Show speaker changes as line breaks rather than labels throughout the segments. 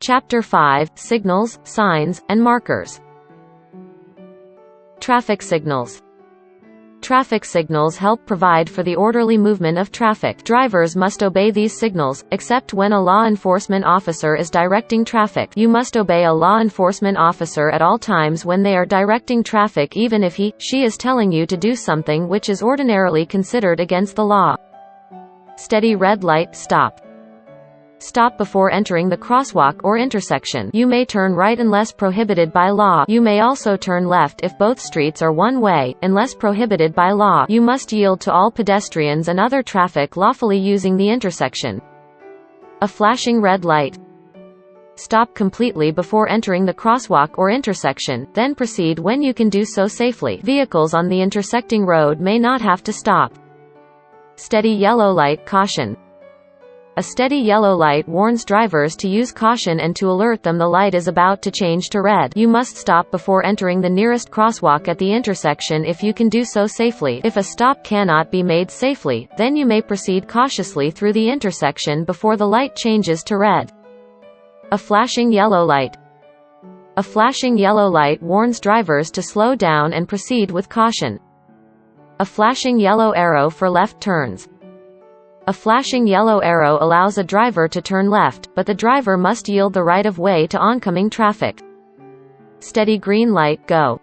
Chapter 5: Signals, Signs, and Markers. Traffic signals. Traffic signals help provide for the orderly movement of traffic. Drivers must obey these signals, except when a law enforcement officer is directing traffic. You must obey a law enforcement officer at all times when they are directing traffic, even if she is telling you to do something which is ordinarily considered against the law. Steady red light, stop. Stop before entering the crosswalk or intersection. You may turn right unless prohibited by law. You may also turn left if both streets are one way, unless prohibited by law. You must yield to all pedestrians and other traffic lawfully using the intersection. A flashing red light. Stop completely before entering the crosswalk or intersection, then proceed when you can do so safely. Vehicles on the intersecting road may not have to stop. Steady yellow light, caution. A steady yellow light warns drivers to use caution and to alert them the light is about to change to red. You must stop before entering the nearest crosswalk at the intersection if you can do so safely. If a stop cannot be made safely, then you may proceed cautiously through the intersection before the light changes to red. A flashing yellow light. A flashing yellow light warns drivers to slow down and proceed with caution. A flashing yellow arrow for left turns. A flashing yellow arrow allows a driver to turn left, but the driver must yield the right-of-way to oncoming traffic. Steady green light, go.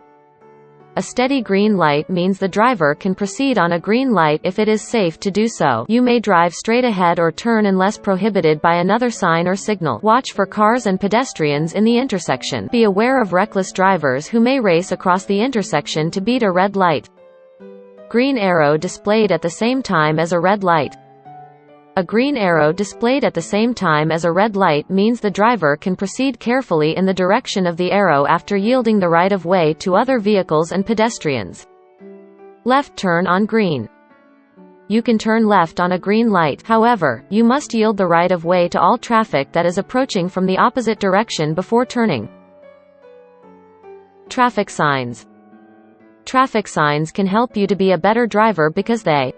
A steady green light means the driver can proceed on a green light if it is safe to do so. You may drive straight ahead or turn unless prohibited by another sign or signal. Watch for cars and pedestrians in the intersection. Be aware of reckless drivers who may race across the intersection to beat a red light. Green arrow displayed at the same time as a red light. A green arrow displayed at the same time as a red light means the driver can proceed carefully in the direction of the arrow after yielding the right-of-way to other vehicles and pedestrians. Left turn on green. You can turn left on a green light, however, you must yield the right-of-way to all traffic that is approaching from the opposite direction before turning. Traffic signs. Traffic signs can help you to be a better driver because they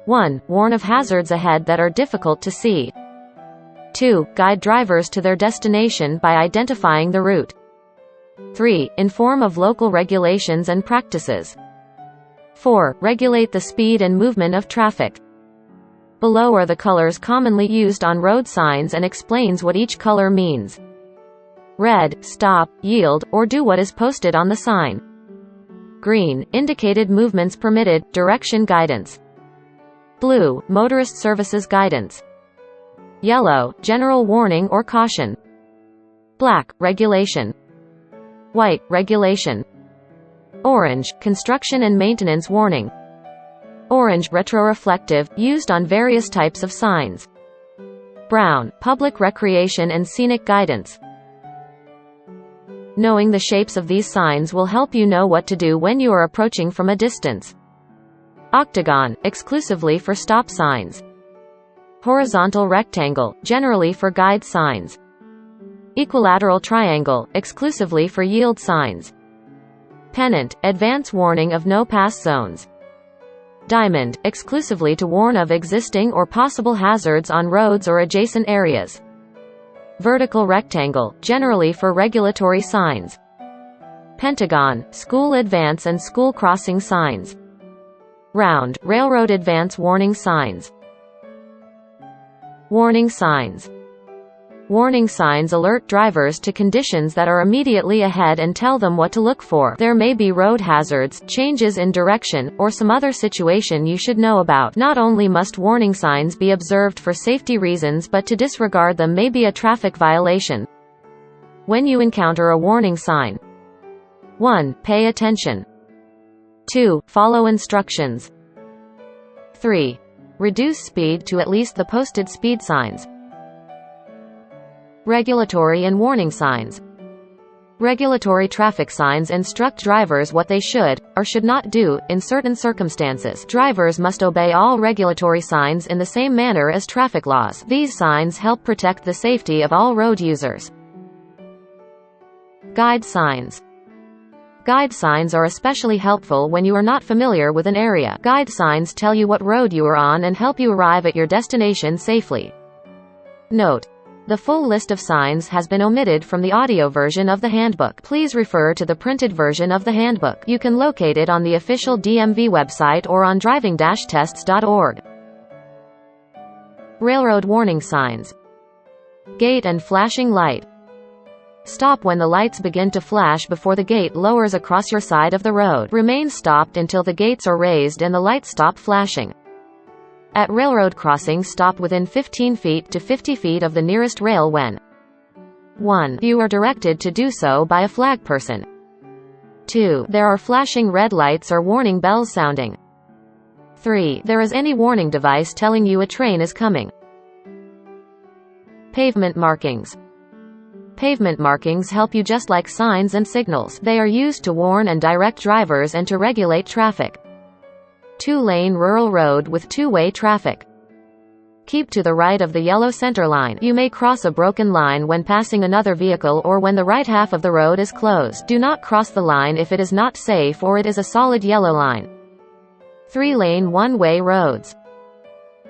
1. Warn of hazards ahead that are difficult to see. 2. Guide drivers to their destination by identifying the route. 3. Inform of local regulations and practices. 4. Regulate the speed and movement of traffic. Below are the colors commonly used on road signs and explains what each color means. Red, stop, yield, or do what is posted on the sign. Green, indicated movements permitted, direction guidance. Blue, motorist services guidance. Yellow, general warning or caution. Black, regulation. White, regulation. Orange, construction and maintenance warning. Orange, retroreflective, used on various types of signs. Brown, public recreation and scenic guidance. Knowing the shapes of these signs will help you know what to do when you are approaching from a distance. Octagon, exclusively for stop signs. Horizontal rectangle, generally for guide signs. Equilateral triangle, exclusively for yield signs. Pennant, advance warning of no pass zones. Diamond, exclusively to warn of existing or possible hazards on roads or adjacent areas. Vertical rectangle, generally for regulatory signs. Pentagon, school advance and school crossing signs. Round, railroad advance warning signs. Warning signs. Warning signs alert drivers to conditions that are immediately ahead and tell them what to look for. There may be road hazards, changes in direction, or some other situation you should know about. Not only must warning signs be observed for safety reasons, but to disregard them may be a traffic violation. When you encounter a warning sign: 1. Pay attention. 2. Follow instructions. 3. Reduce speed to at least the posted speed signs. Regulatory and warning signs. Regulatory traffic signs instruct drivers what they should, or should not do, in certain circumstances. Drivers must obey all regulatory signs in the same manner as traffic laws. These signs help protect the safety of all road users. Guide signs. Guide signs are especially helpful when you are not familiar with an area. Guide signs tell you what road you are on and help you arrive at your destination safely. Note: The full list of signs has been omitted from the audio version of the handbook. Please refer to the printed version of the handbook. You can locate it on the official DMV website or on driving-tests.org. Railroad warning signs. Gate and flashing light. Stop when the lights begin to flash before the gate lowers across your side of the road. Remain stopped until the gates are raised and the lights stop flashing. At railroad crossings, stop within 15 feet to 50 feet of the nearest rail when 1. You are directed to do so by a flag person. 2. There are flashing red lights or warning bells sounding. 3. There is any warning device telling you a train is coming. Pavement markings. Pavement markings help you just like signs and signals. They are used to warn and direct drivers and to regulate traffic. 2-lane rural road with two-way traffic. Keep to the right of the yellow center line. You may cross a broken line when passing another vehicle or when the right half of the road is closed. Do not cross the line if it is not safe or it is a solid yellow line. 3-lane one-way roads.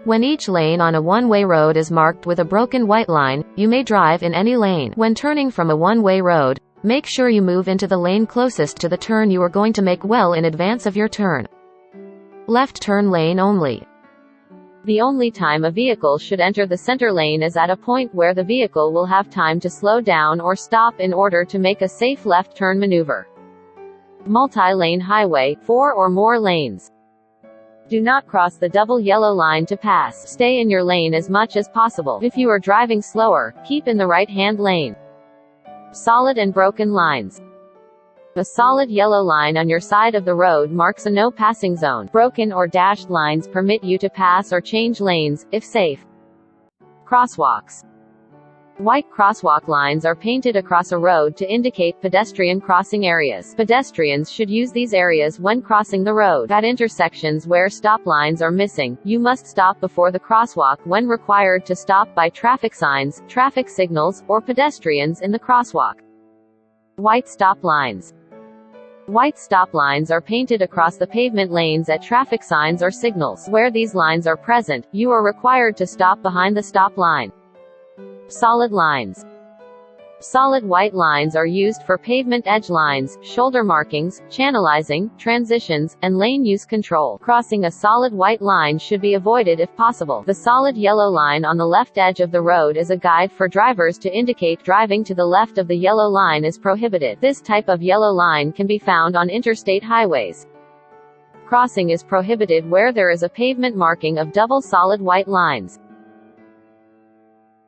When each lane on a one-way road is marked with a broken white line, you may drive in any lane. When turning from a one-way road, make sure you move into the lane closest to the turn you are going to make well in advance of your turn. Left turn lane only. The only time a vehicle should enter the center lane is at a point where the vehicle will have time to slow down or stop in order to make a safe left turn maneuver. Multi-lane highway, 4 or more lanes. Do not cross the double yellow line to pass. Stay in your lane as much as possible. If you are driving slower, keep in the right-hand lane. Solid and broken lines. A solid yellow line on your side of the road marks a no passing zone. Broken or dashed lines permit you to pass or change lanes, if safe. Crosswalks. White crosswalk lines are painted across a road to indicate pedestrian crossing areas. Pedestrians should use these areas when crossing the road. At intersections where stop lines are missing, you must stop before the crosswalk when required to stop by traffic signs, traffic signals, or pedestrians in the crosswalk. White stop lines. White stop lines are painted across the pavement lanes at traffic signs or signals. Where these lines are present, you are required to stop behind the stop line. Solid lines. Solid white lines are used for pavement edge lines, shoulder markings, channelizing, transitions, and lane use control. Crossing a solid white line should be avoided if possible. The solid yellow line on the left edge of the road is a guide for drivers to indicate driving to the left of the yellow line is prohibited. This type of yellow line can be found on interstate highways. Crossing is prohibited where there is a pavement marking of double solid white lines.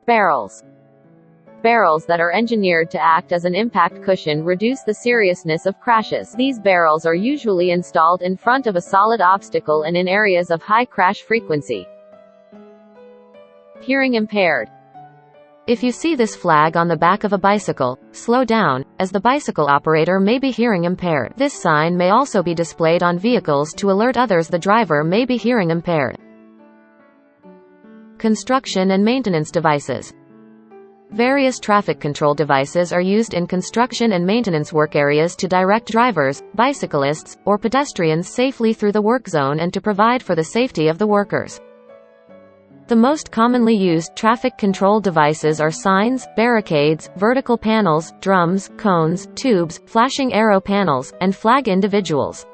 Barrels. Barrels that are engineered to act as an impact cushion reduce the seriousness of crashes. These barrels are usually installed in front of a solid obstacle and in areas of high crash frequency. Hearing impaired. If you see this flag on the back of a bicycle, slow down, as the bicycle operator may be hearing impaired. This sign may also be displayed on vehicles to alert others the driver may be hearing impaired. Construction and maintenance devices. Various traffic control devices are used in construction and maintenance work areas to direct drivers, bicyclists, or pedestrians safely through the work zone and to provide for the safety of the workers. The most commonly used traffic control devices are signs, barricades, vertical panels, drums, cones, tubes, flashing arrow panels, and flag individuals.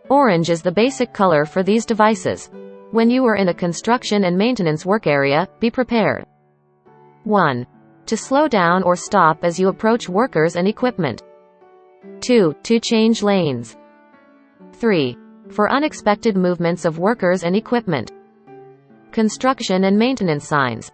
Orange is the basic color for these devices. When you are in a construction and maintenance work area, be prepared. 1. To slow down or stop as you approach workers and equipment. 2. To change lanes. 3. For unexpected movements of workers and equipment. Construction and maintenance signs.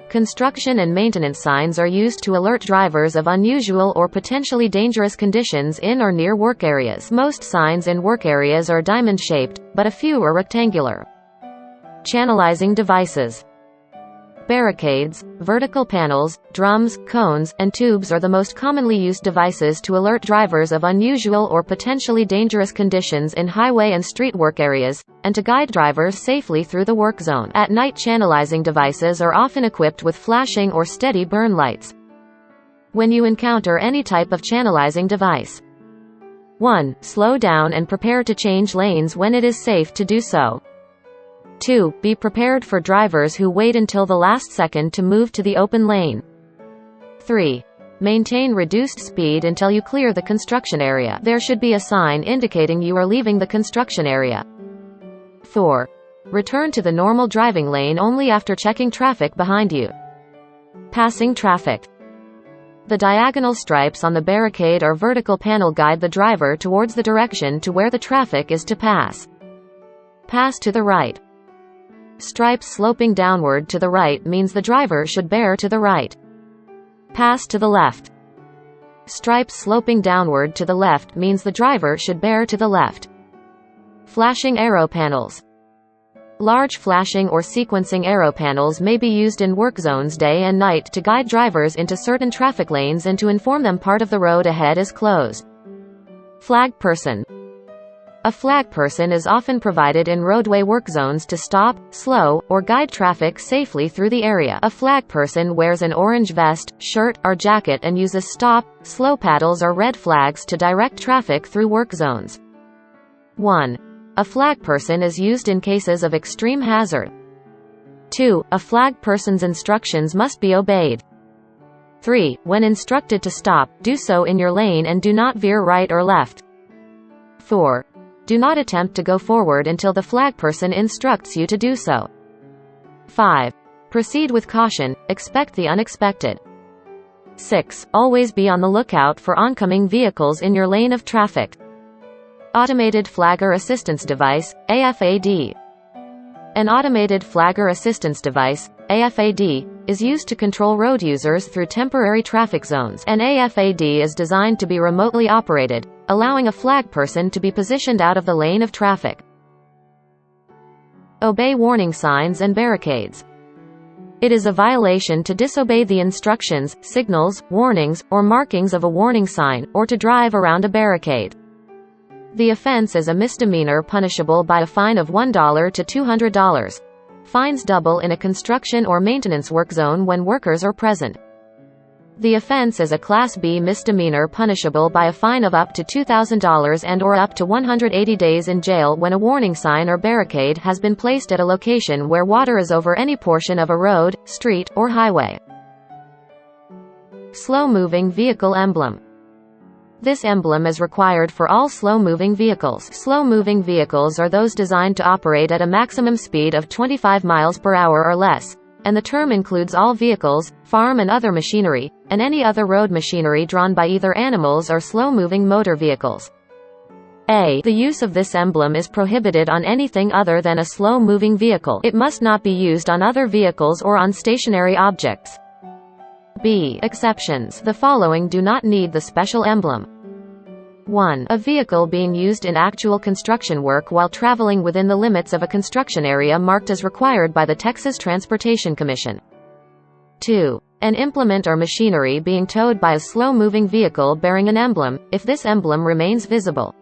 Construction and maintenance signs are used to alert drivers of unusual or potentially dangerous conditions in or near work areas. Most signs in work areas are diamond-shaped, but a few are rectangular. Channelizing devices. Barricades, vertical panels, drums, cones, and tubes are the most commonly used devices to alert drivers of unusual or potentially dangerous conditions in highway and street work areas, and to guide drivers safely through the work zone. At night, channelizing devices are often equipped with flashing or steady burn lights. When you encounter any type of channelizing device. 1. Slow down and prepare to change lanes when it is safe to do so. 2. Be prepared for drivers who wait until the last second to move to the open lane. 3. Maintain reduced speed until you clear the construction area. There should be a sign indicating you are leaving the construction area. 4. Return to the normal driving lane only after checking traffic behind you. Passing traffic. The diagonal stripes on the barricade or vertical panel guide the driver towards the direction to where the traffic is to pass. Pass to the right. Stripes sloping downward to the right means the driver should bear to the right. Pass to the left. Stripes sloping downward to the left means the driver should bear to the left. Flashing arrow panels. Large flashing or sequencing arrow panels may be used in work zones day and night to guide drivers into certain traffic lanes and to inform them part of the road ahead is closed. Flag person. A flag person is often provided in roadway work zones to stop, slow, or guide traffic safely through the area. A flag person wears an orange vest, shirt, or jacket and uses stop, slow paddles or red flags to direct traffic through work zones. 1. A flag person is used in cases of extreme hazard. 2. A flag person's instructions must be obeyed. 3. When instructed to stop, do so in your lane and do not veer right or left. 4. Do not attempt to go forward until the flag person instructs you to do so. 5. Proceed with caution, expect the unexpected. 6. Always be on the lookout for oncoming vehicles in your lane of traffic. Automated Flagger Assistance Device, AFAD. An automated flagger assistance device, AFAD, is used to control road users through temporary traffic zones. An AFAD is designed to be remotely operated, allowing a flag person to be positioned out of the lane of traffic. Obey warning signs and barricades. It is a violation to disobey the instructions, signals, warnings, or markings of a warning sign, or to drive around a barricade. The offense is a misdemeanor punishable by a fine of $1 to $200. Fines double in a construction or maintenance work zone when workers are present. The offense is a Class B misdemeanor punishable by a fine of up to $2,000 and/or up to 180 days in jail when a warning sign or barricade has been placed at a location where water is over any portion of a road, street, or highway. Slow-moving vehicle emblem. This emblem is required for all slow-moving vehicles. Slow-moving vehicles are those designed to operate at a maximum speed of 25 miles per hour or less, and the term includes all vehicles, farm and other machinery, and any other road machinery drawn by either animals or slow-moving motor vehicles. The use of this emblem is prohibited on anything other than a slow-moving vehicle. It must not be used on other vehicles or on stationary objects. Exceptions. The following do not need the special emblem. 1. A vehicle being used in actual construction work while traveling within the limits of a construction area marked as required by the Texas Transportation Commission. 2. An implement or machinery being towed by a slow-moving vehicle bearing an emblem, if this emblem remains visible.